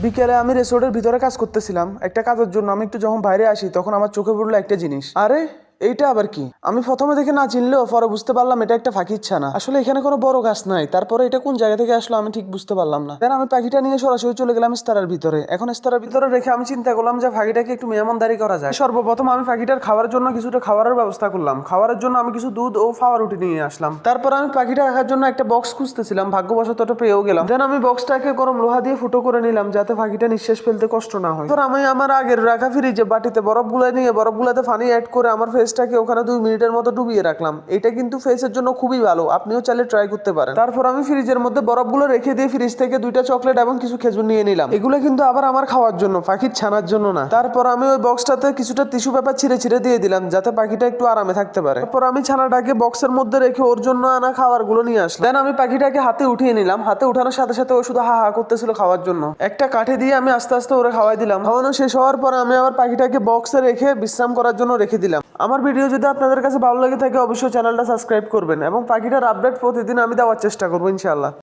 বিকেলে আমি রিসোর্টের ভিতরে কাজ করতেছিলাম একটা কাজের জন্য। আমি একটু যখন বাইরে আসি তখন আমার চোখে পড়লো একটা জিনিস। আরে এইটা আবার কি? আমি প্রথমে দেখে না চিনলেও পরে বুঝতে পারলাম এটা একটা ফাঁকির ছানা। আসলে এখানে কোনো বড় গাছ নাই, তারপরে এটা কোন জায়গা থেকে আসলো আমি ঠিক বুঝতে পারলাম না। দেন আমি পাখিটা নিয়ে সরাসরি চলে গেলাম স্তরের ভিতরে। এখন স্তরের ভিতরে রেখে আমি চিন্তা করলাম যে পাখিটাকে একটু মেহমানদারি করা যায়। সর্বপ্রথম আমি পাখিটার খাওয়ার জন্য কিছুটা খাবারের ব্যবস্থা করলাম। খাবারের জন্য আমি কিছু দুধ ও ফাওয়া রুটি নিয়ে আসলাম। তারপর আমি পাখিটা রাখার জন্য একটা বক্স খুঁজতেছিলাম, ভাগ্যবশত ওটা পেয়েও গেলাম। দেন আমি বক্সটাকে গরম লোহা দিয়ে ফুটো করে নিলাম যাতে পাখিটা নিঃশ্বাস ফেলতে কষ্ট না হয়। তারপর আমি আমার আগের রাখা ফ্রিজে বাটিতে বরফগুলো নিয়ে বরফগুলোতে পানি অ্যাড করে আমার ফেসটাকে ওখানে 2 মিনিটের মতো ডুবিয়ে রাখলাম। এটা কিন্তু ফেসের জন্য খুবই ভালো, আপনিও চাইলে ট্রাই করতে পারেন। তারপর আমি ফ্রিজের মধ্যে বরফগুলো রেখে দিয়ে ফ্রিজ থেকে 2টা চকলেট এবং কিছু খেজুর নিয়ে নিলাম। এগুলো কিন্তু আবার আমার খাওয়ার জন্য, পাখির ছানার জন্য না। তারপর আমি ওই বক্সটাতে কিছুটা টিস্যু পেপার ছিঁড়ে ছিঁড়ে দিয়ে দিলাম যাতে পাখিটা একটু আরামে থাকতে পারে। তারপর আমি ছানাটাকে বক্সের মধ্যে রেখে ওর জন্য আনা খাবারগুলো নিয়ে আসলাম। দেন আমি পাখিটাকে হাতে উঠিয়ে নিলাম। হাতে উঠানোর সাথে সাথে ও শুধু হা হা করতেছিল খাওয়ার জন্য। একটা কাঠি দিয়ে আমি আস্তে আস্তে ওরে খাওয়াই দিলাম। খাওয়ানো শেষ হওয়ার পর আমি আবার পাখিটাকে বক্সে রেখে বিশ্রাম করার জন্য রেখে দিলাম। আমার ভিডিও যদি আপনাদের কাছে ভালো লাগে থাকে অবশ্যই চ্যানেলটা সাবস্ক্রাইব করবেন এবং পাখিটার আপডেট প্রতিদিন আমি দেওয়ার চেষ্টা করবো ইনশাআল্লাহ।